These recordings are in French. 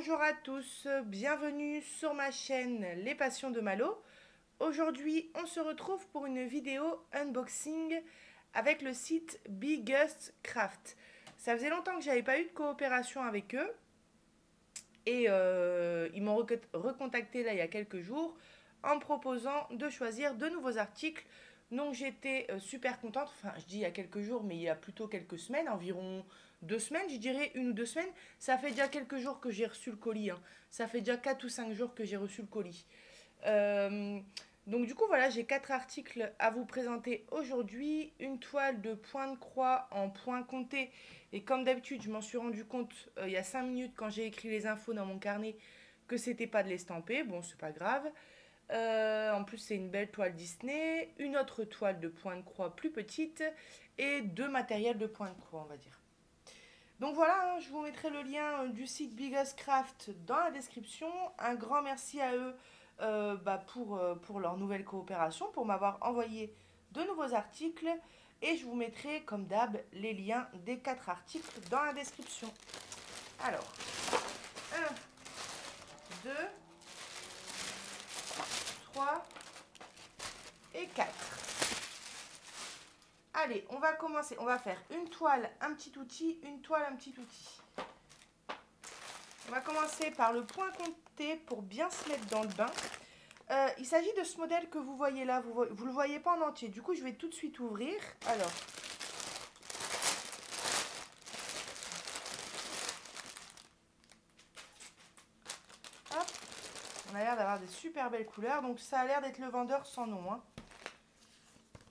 Bonjour à tous, bienvenue sur ma chaîne Les Passions de Malo. Aujourd'hui, on se retrouve pour une vidéo unboxing avec le site Biggest Craft. Ça faisait longtemps que j'avais pas eu de coopération avec eux et ils m'ont recontacté là il y a quelques jours en me proposant de choisir de nouveaux articles. Donc j'étais super contente, enfin je dis il y a quelques jours mais il y a plutôt quelques semaines, environ 2 semaines, je dirais 1 ou 2 semaines. Ça fait déjà quelques jours que j'ai reçu le colis, hein. Ça fait déjà 4 ou 5 jours que j'ai reçu le colis. Euh, donc du coup voilà, j'ai 4 articles à vous présenter aujourd'hui. Une toile de point de croix en point compté. Et comme d'habitude, je m'en suis rendu compte il y a 5 minutes quand j'ai écrit les infos dans mon carnet que c'était pas de l'estamper. Bon, c'est pas grave. En plus, c'est une belle toile Disney. Une autre toile de point de croix plus petite. Et 2 matériels de point de croix, on va dire. Donc voilà, hein, je vous mettrai le lien du site Biggest Craft dans la description. Un grand merci à eux pour leur nouvelle coopération, pour m'avoir envoyé de nouveaux articles. Et je vous mettrai, comme d'hab, les liens des 4 articles dans la description. Alors, 1, 2, 3 et 4. Allez, on va commencer. On va faire une toile, un petit outil, une toile, un petit outil. On va commencer par le point compté pour bien se mettre dans le bain. Il s'agit de ce modèle que vous voyez là. Vous ne le voyez pas en entier. Du coup, je vais tout de suite ouvrir. Alors, hop. On a l'air d'avoir des super belles couleurs. Donc, ça a l'air d'être le vendeur sans nom, hein.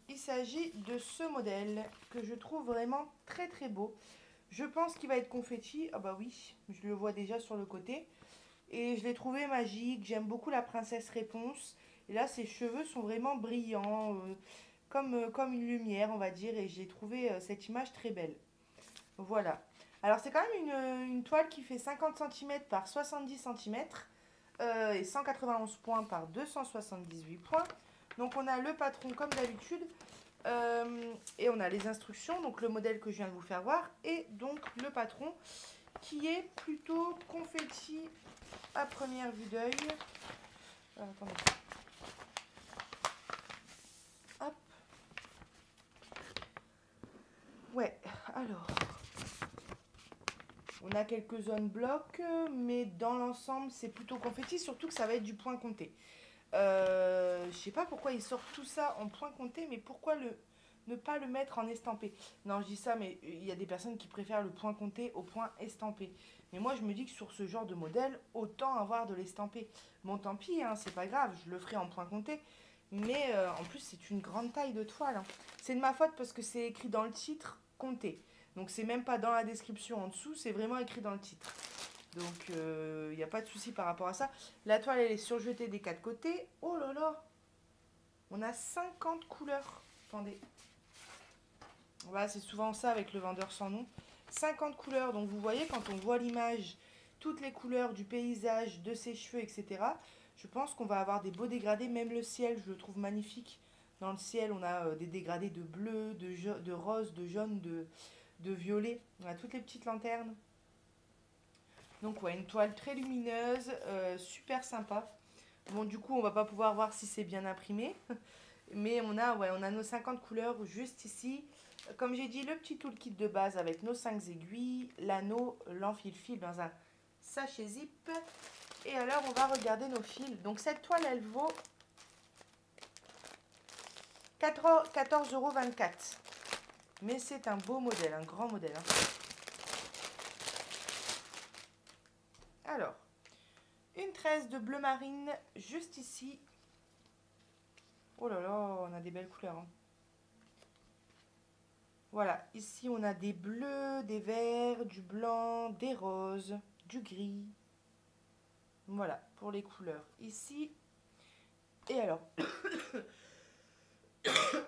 Il s'agit de ce modèle que je trouve vraiment très très beau. Je pense qu'il va être confetti. Ah bah oui, je le vois déjà sur le côté. Et je l'ai trouvé magique. J'aime beaucoup la princesse Réponse. Et là, ses cheveux sont vraiment brillants, comme une lumière, on va dire. Et j'ai trouvé cette image très belle. Voilà. Alors, c'est quand même une toile qui fait 50 cm par 70 cm et 191 points par 278 points. Donc, on a le patron comme d'habitude. Et on a les instructions, donc le modèle que je viens de vous faire voir. Et donc, le patron qui est plutôt confetti à première vue d'œil. Attendez. Hop. Ouais, alors. On a quelques zones blocs, mais dans l'ensemble, c'est plutôt confetti, surtout que ça va être du point compté. Je sais pas pourquoi ils sortent tout ça en point compté, mais pourquoi ne pas le mettre en estampé? Non, je dis ça, mais il y a des personnes qui préfèrent le point compté au point estampé. Mais moi, je me dis que sur ce genre de modèle, autant avoir de l'estampé. Bon, tant pis, hein, c'est pas grave, je le ferai en point compté. Mais en plus, c'est une grande taille de toile, hein. C'est de ma faute parce que c'est écrit dans le titre compté. Donc, c'est même pas dans la description en dessous, c'est vraiment écrit dans le titre. Donc, il n'y a pas de souci par rapport à ça. La toile, elle est surjetée des 4 côtés. Oh là là! On a 50 couleurs. Attendez. Voilà, c'est souvent ça avec le vendeur sans nom. 50 couleurs. Donc, vous voyez, quand on voit l'image, toutes les couleurs du paysage, de ses cheveux, etc., je pense qu'on va avoir des beaux dégradés. Même le ciel, je le trouve magnifique. Dans le ciel, on a des dégradés de bleu, de rose, de jaune, de violet. On a toutes les petites lanternes. Donc ouais, une toile très lumineuse, super sympa. Bon, du coup, on va pas pouvoir voir si c'est bien imprimé. Mais on a nos 50 couleurs juste ici. Comme j'ai dit, le petit toolkit de base avec nos 5 aiguilles, l'anneau, l'enfil-fil dans un sachet zip. Et alors, on va regarder nos fils. Donc cette toile, elle vaut 14,24 €. Mais c'est un beau modèle, un grand modèle, hein. Alors, une tresse de bleu marine juste ici. Oh là là, on a des belles couleurs, hein. Voilà, ici on a des bleus, des verts, du blanc, des roses, du gris. Voilà, pour les couleurs. Ici, et alors,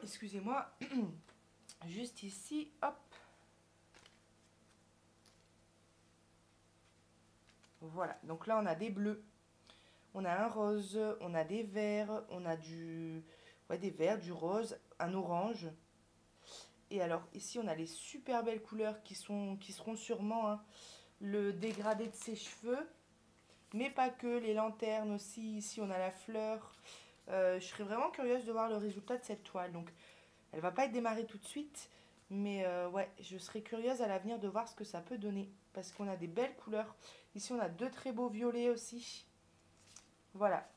excusez-moi, juste ici, hop. Voilà, donc là on a des bleus, on a un rose, on a des verts, on a des verts, du rose, un orange. Et alors ici on a les super belles couleurs qui seront sûrement, hein, le dégradé de ses cheveux. mais pas que, les lanternes aussi. Ici, on a la fleur. Je serais vraiment curieuse de voir le résultat de cette toile. Donc, elle va pas être démarrée tout de suite, mais ouais, je serais curieuse à l'avenir de voir ce que ça peut donner. Parce qu'on a des belles couleurs. Ici, on a deux très beaux violets aussi. Voilà.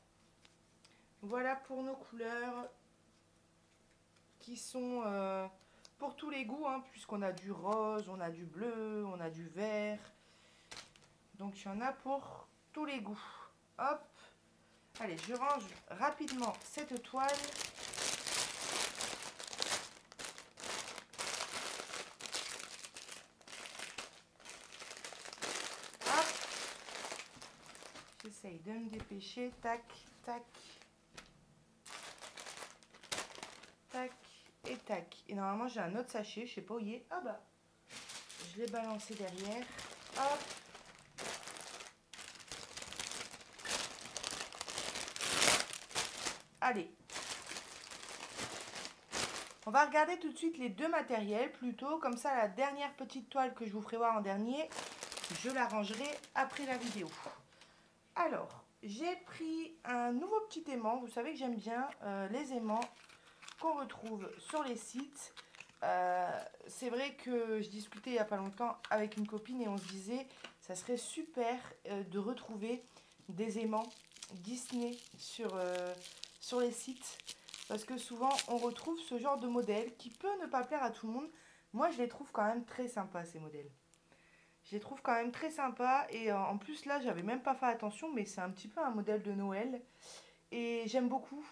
Voilà pour nos couleurs qui sont pour tous les goûts, hein, puisqu'on a du rose, on a du bleu, on a du vert. Donc, il y en a pour tous les goûts. Hop. Allez, je range rapidement cette toile. Hop. J'essaye de me dépêcher. Tac, tac. Tac et tac. Et normalement, j'ai un autre sachet. Je sais pas où il est. Ah bah, je l'ai balancé derrière. Hop. Allez. On va regarder tout de suite les deux matériels plutôt. Comme ça, la dernière petite toile que je vous ferai voir en dernier, je la rangerai après la vidéo. Alors, j'ai pris un nouveau petit aimant. Vous savez que j'aime bien les aimants qu'on retrouve sur les sites. C'est vrai que je discutais il n'y a pas longtemps avec une copine et on se disait ça serait super de retrouver des aimants Disney sur les sites, parce que souvent on retrouve ce genre de modèle qui peut ne pas plaire à tout le monde. Moi je les trouve quand même très sympas, ces modèles. Je les trouve quand même très sympas et en plus là j'avais même pas fait attention, mais c'est un petit peu un modèle de Noël. Et j'aime beaucoup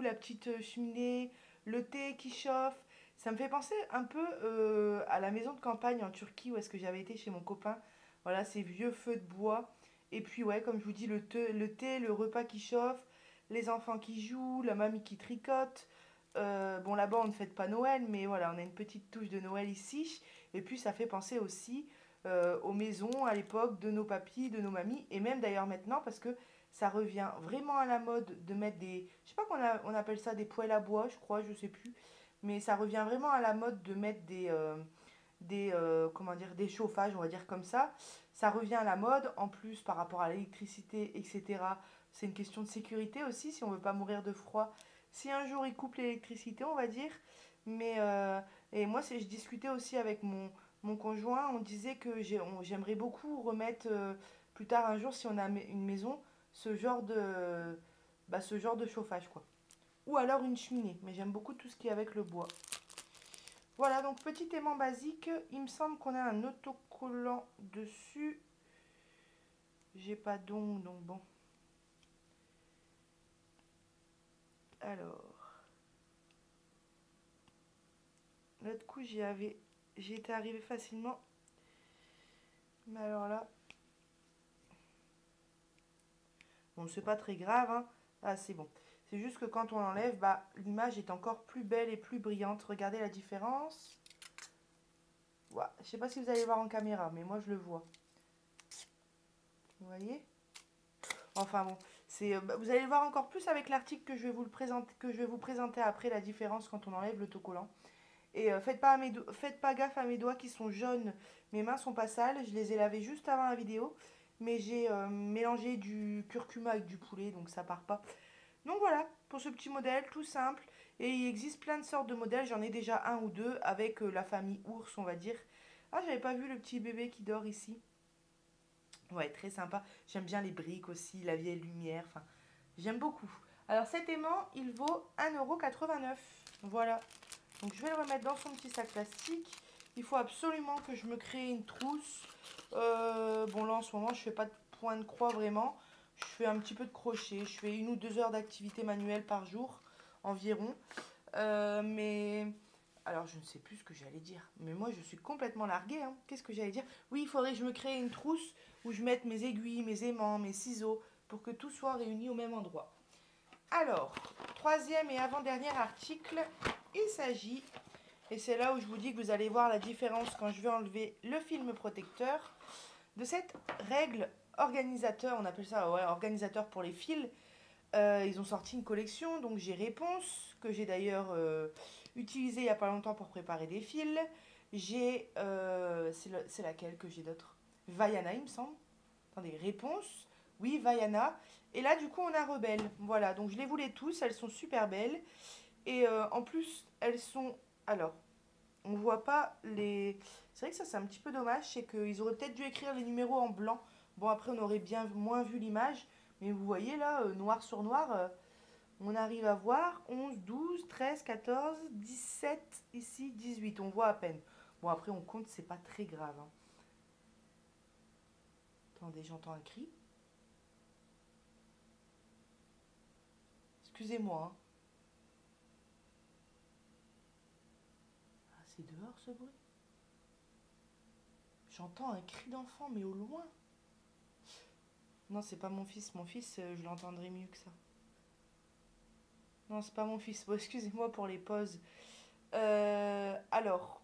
la petite cheminée, le thé qui chauffe. Ça me fait penser un peu à la maison de campagne en Turquie où est-ce que j'avais été chez mon copain. Voilà, ces vieux feux de bois. Et puis ouais, comme je vous dis, le repas qui chauffe, les enfants qui jouent, la mamie qui tricote. Bon, là-bas, on ne fête pas Noël, mais voilà, on a une petite touche de Noël ici. Et puis, ça fait penser aussi aux maisons à l'époque de nos papis, de nos mamies, et même d'ailleurs maintenant, parce que ça revient vraiment à la mode de mettre des... Je sais pas on appelle ça des poêles à bois, je crois, je sais plus. Mais ça revient vraiment à la mode de mettre comment dire, des chauffages, on va dire comme ça. Ça revient à la mode, en plus par rapport à l'électricité, etc. C'est une question de sécurité aussi, si on veut pas mourir de froid. Si un jour ils coupent l'électricité, on va dire. Mais, et moi, je discutais aussi avec mon conjoint, on disait que j'aimerais beaucoup remettre plus tard un jour, si on a une maison, ce genre de chauffage, quoi. Ou alors une cheminée, mais j'aime beaucoup tout ce qui est avec le bois. Voilà, donc petit aimant basique. Il me semble qu'on a un autocollant dessus. J'ai pas d'ongles, donc bon. Alors, l'autre coup, j'y étais arrivée facilement. Mais alors là, bon, c'est pas très grave, hein. Ah, c'est bon. C'est juste que quand on l'enlève, bah, l'image est encore plus belle et plus brillante. Regardez la différence. Voilà. Je sais pas si vous allez voir en caméra, mais moi je le vois. Vous voyez? Enfin bon, vous allez le voir encore plus avec l'article que je vais vous présenter après, la différence quand on enlève l'autocollant. Et faites pas gaffe à mes doigts qui sont jaunes. Mes mains sont pas sales. Je les ai lavés juste avant la vidéo. Mais j'ai mélangé du curcuma avec du poulet, donc ça part pas. Donc voilà, pour ce petit modèle, tout simple. Et il existe plein de sortes de modèles. J'en ai déjà un ou deux avec la famille ours, on va dire. Ah, j'avais pas vu le petit bébé qui dort ici. Ouais, très sympa. J'aime bien les briques aussi, la vieille lumière. Enfin, j'aime beaucoup. Alors cet aimant, il vaut 1,89 €. Voilà. Donc je vais le remettre dans son petit sac plastique. Il faut absolument que je me crée une trousse. Bon là en ce moment je fais pas de point de croix vraiment. Je fais un petit peu de crochet. Je fais 1 ou 2 heures d'activité manuelle par jour environ. Mais alors je ne sais plus ce que j'allais dire. Mais moi je suis complètement larguée, hein. Qu'est-ce que j'allais dire? Oui, il faudrait que je me crée une trousse où je mette mes aiguilles, mes aimants, mes ciseaux pour que tout soit réuni au même endroit. Alors, troisième et avant-dernier article, il s'agit, et c'est là où je vous dis que vous allez voir la différence quand je vais enlever le film protecteur, de cette règle organisateur, on appelle ça ouais, organisateur pour les fils. Ils ont sorti une collection, donc j'ai Réponse, que j'ai d'ailleurs utilisé il n'y a pas longtemps pour préparer des fils. J'ai, c'est laquelle que j'ai d'autre? Vaiana, il me semble. Attendez, Réponse, Oui, Vaiana. Et là, du coup, on a Rebelle. Voilà, donc je les voulais tous, elles sont super belles. Et en plus, elles sont... Alors, on voit pas les... C'est vrai que ça, c'est un petit peu dommage, c'est qu'ils auraient peut-être dû écrire les numéros en blanc. Bon, après, on aurait bien moins vu l'image. Mais vous voyez là, noir sur noir, on arrive à voir 11, 12, 13, 14, 17, ici 18. On voit à peine. Bon, après, on compte, c'est pas très grave, hein. Attendez, j'entends un cri. Excusez-moi, hein. Ah, c'est dehors ce bruit. J'entends un cri d'enfant, mais au loin. Non, c'est pas mon fils. Mon fils, je l'entendrai mieux que ça. Non, c'est pas mon fils. Bon, excusez-moi pour les pauses. Alors,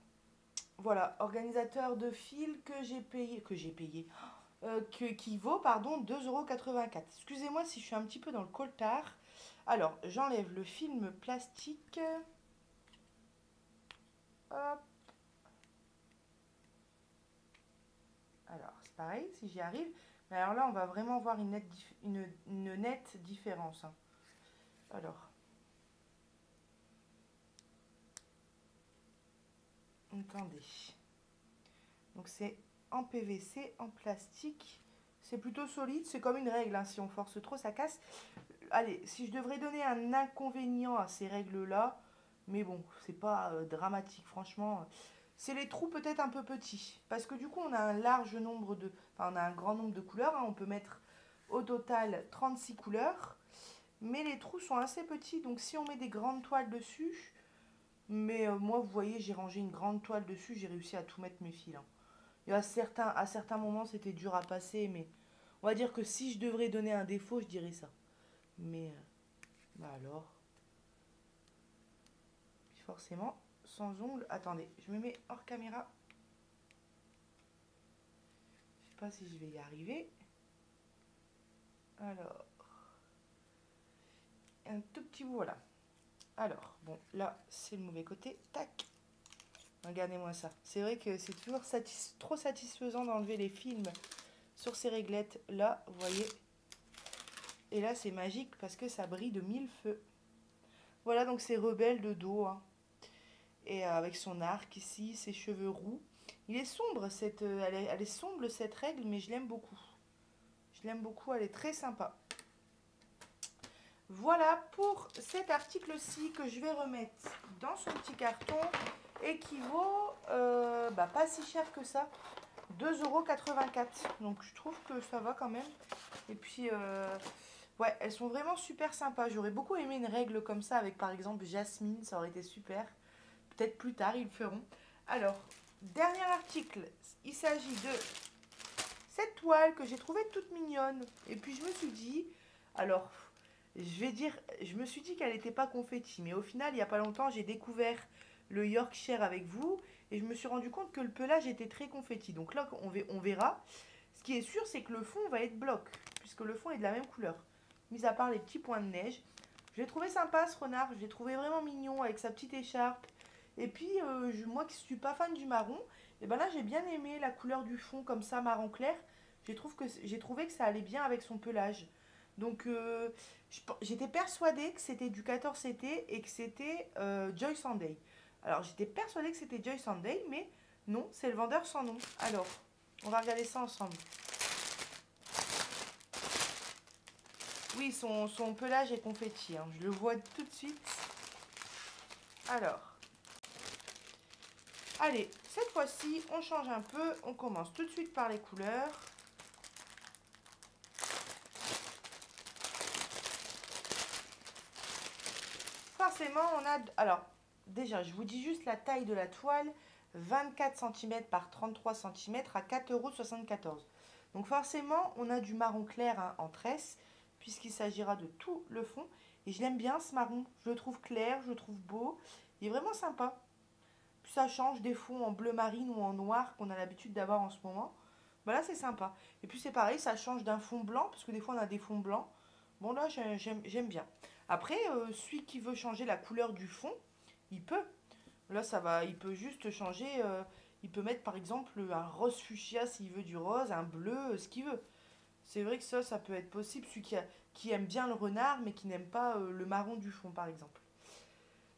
voilà, organisateur de fil que j'ai payé, qui vaut, pardon, 2,84 €. Excusez-moi si je suis un petit peu dans le coltard. Alors, j'enlève le film plastique. Hop. Alors, c'est pareil, si j'y arrive. Mais alors là, on va vraiment voir une nette différence, hein. Alors, attendez. Donc, c'est en PVC, en plastique. C'est plutôt solide, c'est comme une règle, hein. Si on force trop, ça casse. Allez, si je devrais donner un inconvénient à ces règles-là, mais bon, c'est pas dramatique, franchement. C'est les trous peut-être un peu petits. Parce que du coup, on a un large nombre de... Enfin, on a un grand nombre de couleurs, hein. On peut mettre au total 36 couleurs. Mais les trous sont assez petits, donc si on met des grandes toiles dessus... Mais moi, vous voyez, j'ai rangé une grande toile dessus, j'ai réussi à tout mettre mes fils, hein. Et à certains moments, c'était dur à passer, mais on va dire que si je devrais donner un défaut, je dirais ça. Mais, bah alors, forcément, sans ongles. Attendez, je me mets hors caméra. Je sais pas si je vais y arriver. Alors, un tout petit bout, voilà. Alors, bon, là, c'est le mauvais côté. Tac. Regardez-moi ça. C'est vrai que c'est toujours trop satisfaisant d'enlever les films sur ces réglettes. Là, vous voyez. Et là, c'est magique parce que ça brille de mille feux. Voilà, donc c'est Rebelle de dos, hein. Et avec son arc ici, ses cheveux roux. Il est sombre, elle est sombre cette règle, mais je l'aime beaucoup. Je l'aime beaucoup, elle est très sympa. Voilà pour cet article-ci que je vais remettre dans son petit carton et qui vaut pas si cher que ça, 2,84 €. Donc je trouve que ça va quand même. Et puis, ouais, elles sont vraiment super sympas. J'aurais beaucoup aimé une règle comme ça avec par exemple Jasmine, ça aurait été super. Peut-être plus tard, ils le feront. Alors, dernier article, il s'agit de cette toile que j'ai trouvée toute mignonne. Et puis je me suis dit, alors, je me suis dit qu'elle n'était pas confetti. Mais au final, il n'y a pas longtemps, j'ai découvert le Yorkshire avec vous. Et je me suis rendu compte que le pelage était très confetti. Donc là, on verra. Ce qui est sûr, c'est que le fond va être bloc. Puisque le fond est de la même couleur. Mis à part les petits points de neige. Je l'ai trouvé sympa ce renard. Je l'ai trouvé vraiment mignon avec sa petite écharpe. Et puis, moi qui ne suis pas fan du marron, et ben là j'ai bien aimé la couleur du fond comme ça, marron clair. J'ai trouvé que ça allait bien avec son pelage. Donc j'étais persuadée que c'était du 14CT et que c'était Joy Sunday. Alors j'étais persuadée que c'était Joy Sunday, mais non, c'est le vendeur sans nom. Alors, on va regarder ça ensemble. Oui, son pelage est confetti, hein. Je le vois tout de suite. Alors, allez, cette fois-ci, on change un peu. On commence tout de suite par les couleurs. Forcément, on a... Alors, déjà, je vous dis juste la taille de la toile. 24 cm par 33 cm à 4,74 €. Donc forcément, on a du marron clair, hein, en tresse, puisqu'il s'agira de tout le fond. Et je l'aime bien ce marron. Je le trouve clair, je le trouve beau. Il est vraiment sympa. Puis ça change des fonds en bleu marine ou en noir qu'on a l'habitude d'avoir en ce moment. Bah là, c'est sympa. Et puis c'est pareil, ça change d'un fond blanc, parce que des fois on a des fonds blancs. Bon là, j'aime bien. Après, celui qui veut changer la couleur du fond, il peut. Là, ça va, il peut juste changer. Il peut mettre par exemple un rose fuchsia s'il veut du rose, un bleu, ce qu'il veut. C'est vrai que ça peut être possible. Celui qui aime bien le renard, mais qui n'aime pas le marron du fond, par exemple.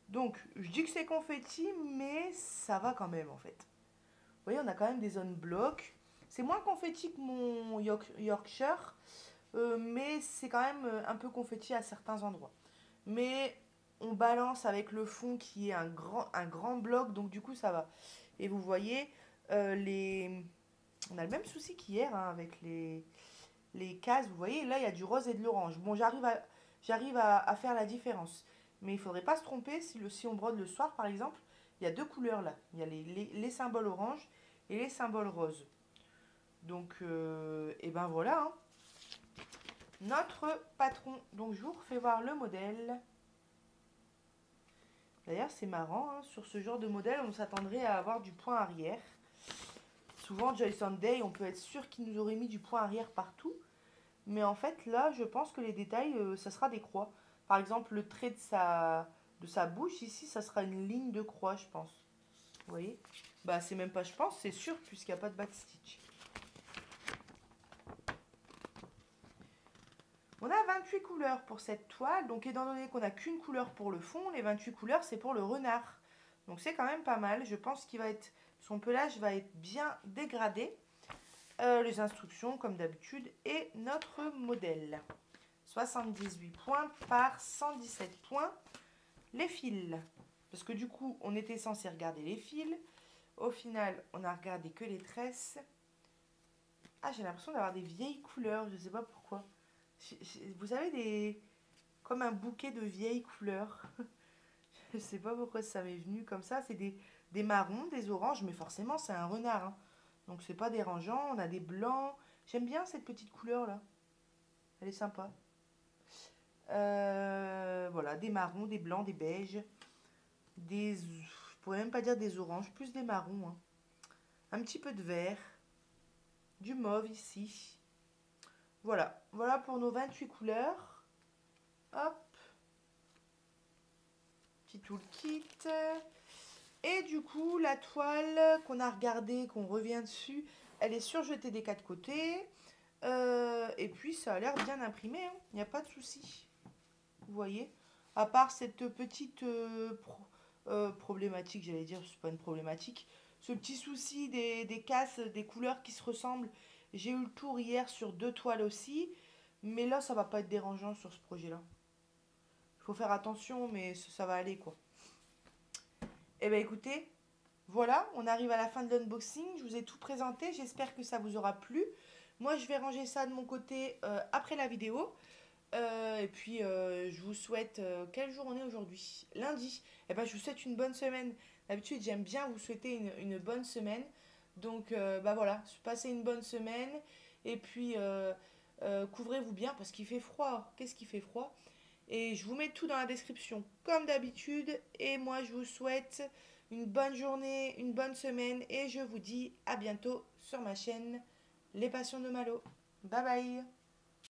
Donc, je dis que c'est confetti, mais ça va quand même, en fait. Vous voyez, on a quand même des zones blocs. C'est moins confetti que mon Yorkshire, mais c'est quand même un peu confetti à certains endroits. Mais on balance avec le fond qui est un grand bloc, donc du coup, ça va. Et vous voyez, les... on a le même souci qu'hier hein, avec les cases. Vous voyez, là, il y a du rose et de l'orange. Bon, j'arrive à faire la différence. Mais il ne faudrait pas se tromper si on brode le soir, par exemple. Il y a deux couleurs là. Il y a les symboles orange et les symboles rose. Donc, et ben voilà. Hein. Notre patron. Donc, je vous refais voir le modèle. D'ailleurs, c'est marrant. Hein, sur ce genre de modèle, on s'attendrait à avoir du point arrière. Souvent, Joy Sunday, on peut être sûr qu'il nous aurait mis du point arrière partout. Mais en fait, là, je pense que les détails, ça sera des croix. Par exemple, le trait de sa bouche, ici, ça sera une ligne de croix, je pense. Vous voyez? Bah, c'est même pas je pense, c'est sûr, puisqu'il n'y a pas de backstitch. On a 28 couleurs pour cette toile. Donc, étant donné qu'on n'a qu'une couleur pour le fond, les 28 couleurs, c'est pour le renard. Donc, c'est quand même pas mal. Je pense qu'il va être... Son pelage va être bien dégradé. Les instructions, comme d'habitude, et notre modèle. 78 points par 117 points. Les fils. Parce que du coup, on était censé regarder les fils. Au final, on a regardé que les tresses. Ah, j'ai l'impression d'avoir des vieilles couleurs. Je ne sais pas pourquoi. Vous savez, comme un bouquet de vieilles couleurs. Je ne sais pas pourquoi ça m'est venu comme ça. C'est des marrons, des oranges. Mais forcément, c'est un renard. Hein. Donc, c'est pas dérangeant. On a des blancs. J'aime bien cette petite couleur-là. Elle est sympa. Voilà, des marrons, des blancs, des beiges, je pourrais même pas dire des oranges, plus des marrons. Hein. Un petit peu de vert, du mauve ici. Voilà, voilà pour nos 28 couleurs. Hop, petit toolkit. Et du coup, la toile qu'on a regardée, qu'on revient dessus, elle est surjetée des quatre côtés. Et puis, ça a l'air bien imprimé, hein. Il n'y a pas de souci. Vous voyez, à part cette petite problématique, j'allais dire, c'est pas une problématique, ce petit souci des casses, des couleurs qui se ressemblent. J'ai eu le tour hier sur deux toiles aussi, mais là, ça va pas être dérangeant sur ce projet-là. Il faut faire attention, mais ça va aller, quoi. Eh bien, écoutez, voilà, on arrive à la fin de l'unboxing. Je vous ai tout présenté, j'espère que ça vous aura plu. Moi, je vais ranger ça de mon côté après la vidéo. Et puis, je vous souhaite... quel jour on est aujourd'hui? Lundi. Et ben, je vous souhaite une bonne semaine. D'habitude, j'aime bien vous souhaiter une bonne semaine. Donc, bah voilà, passez une bonne semaine. Et puis, couvrez-vous bien parce qu'il fait froid. Qu'est-ce qui fait froid? Et je vous mets tout dans la description, comme d'habitude. Et moi, je vous souhaite une bonne journée, une bonne semaine. Et je vous dis à bientôt sur ma chaîne Les Passions de Malo. Bye bye!